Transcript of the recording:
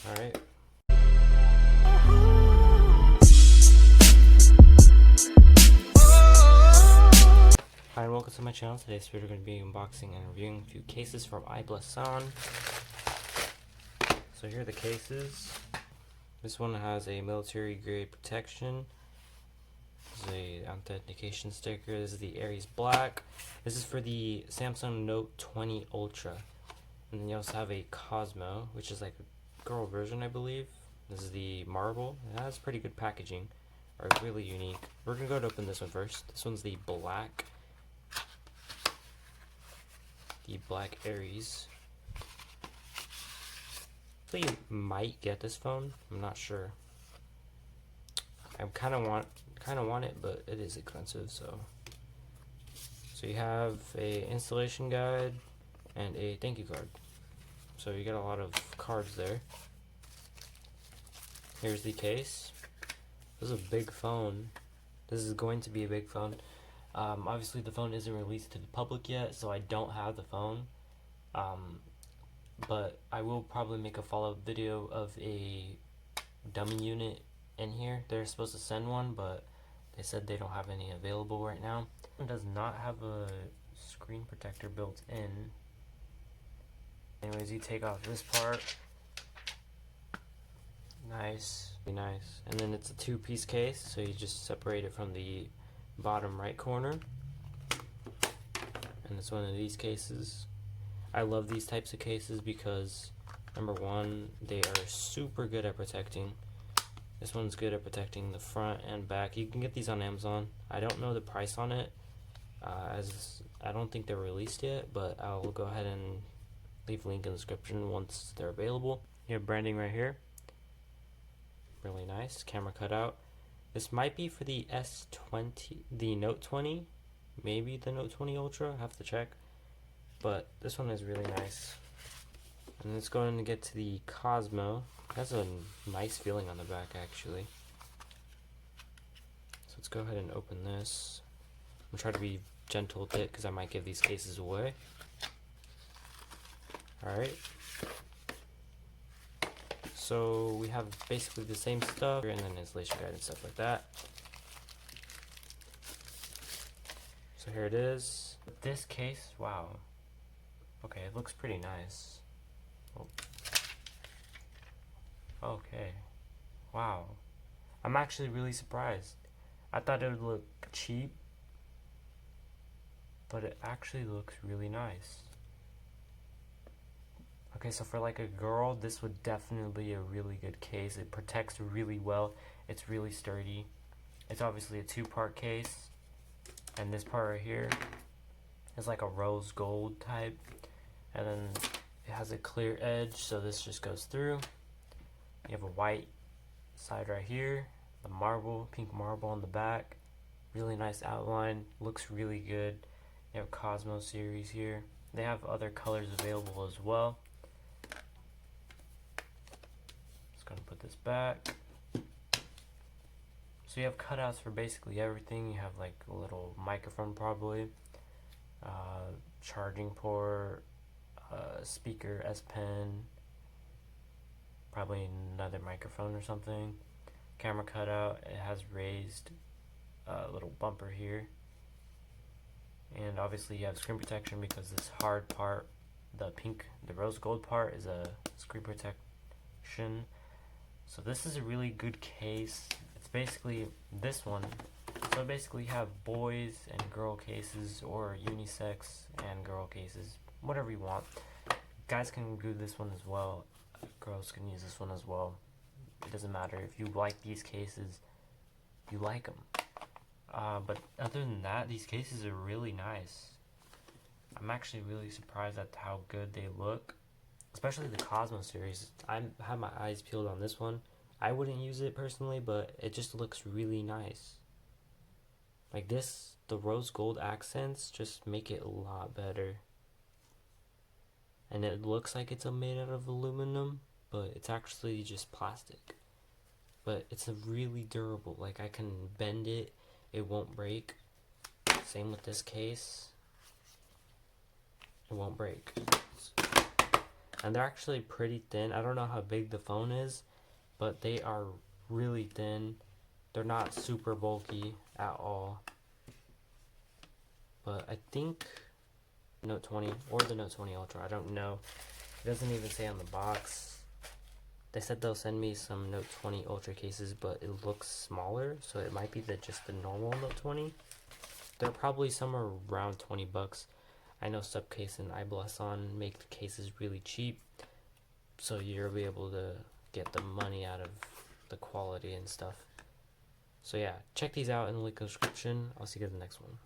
Alright. Hi and welcome to my channel. Today's video we're going to be unboxing and reviewing a few cases from Iblason. So here are the cases. This one has a military grade protection. This is a authentication sticker. This is the Aries Black. This is for the Samsung Note 20 Ultra. And then you also have a Cosmo, which is like a girl version, I believe. This is the marble. It has pretty good packaging, or really unique. We're gonna go ahead and open this one first. This one's the black. The Black Aries. I think you might get this phone. I'm not sure. I kind of want it, but it is expensive. So you have a installation guide and a thank you card. So you get a lot of cards there. Here's the case. This is a big phone. This is going to be a big phone. Obviously the phone isn't released to the public yet, so I don't have the phone. But I will probably make a follow-up video of a dummy unit in here. They're supposed to send one, but they said they don't have any available right now. It does not have a screen protector built in. Anyways, you take off this part. Nice, nice. And then it's a two-piece case, so you just separate it from the bottom right corner. And it's one of these cases. I love these types of cases because, number one, they are super good at protecting. This one's good at protecting the front and back. You can get these on Amazon. I don't know the price on it, as I don't think they're released yet, but I'll go ahead and leave a link in the description once they're available. You have branding right here. Really nice. Camera cutout. This might be for the S20, the Note 20, maybe the Note 20 Ultra. I have to check. But this one is really nice. And let's go and get to the Cosmo. It has a nice feeling on the back, actually. So let's go ahead and open this. I'm trying to be gentle with it because I might give these cases away. Alright. So we have basically the same stuff, and then installation guide and stuff like that. So here it is. This case, wow. Okay, it looks pretty nice. Oh. Okay. Wow. I'm actually really surprised. I thought it would look cheap, but it actually looks really nice. Okay, so for like a girl, this would definitely be a really good case. It protects really well. It's really sturdy. It's obviously a two-part case, and this part right here is like a rose gold type, and then it has a clear edge, so this just goes through. You have a white side right here, the marble, pink marble on the back. Really nice outline, looks really good. You have Cosmo series here. They have other colors available as well. Just gonna put this back. So you have cutouts for basically everything. You have like a little microphone probably, charging port, speaker, S Pen, probably another microphone or something. Camera cutout. It has raised little bumper here, and obviously you have screen protection because this hard part, the rose gold part, is a screen protection. So this is a really good case. It's basically this one. So basically you have boys and girl cases, or unisex and girl cases, whatever you want. Guys can do this one as well. Girls can use this one as well. It doesn't matter. If you like these cases, you like them. But other than that, these cases are really nice. I'm actually really surprised at how good they look, especially the Cosmo series. I have my eyes peeled on this one. I wouldn't use it personally, but it just looks really nice. Like this, the rose gold accents just make it a lot better. And it looks like it's made out of aluminum, but it's actually just plastic. But it's really durable. Like I can bend it, it won't break. Same with this case. It won't break. and they're actually pretty thin. I don't know how big the phone is, but they are really thin. They're not super bulky at all. But I think Note 20 or the Note 20 Ultra, I don't know. It doesn't even say on the box. They said they'll send me some Note 20 Ultra cases, but it looks smaller, so it might be just the normal Note 20. They're probably somewhere around 20 bucks. I know Supcase and Iblason make the cases really cheap, so you'll be able to get the money out of the quality and stuff. So yeah, check these out in the link in the description. I'll see you guys in the next one.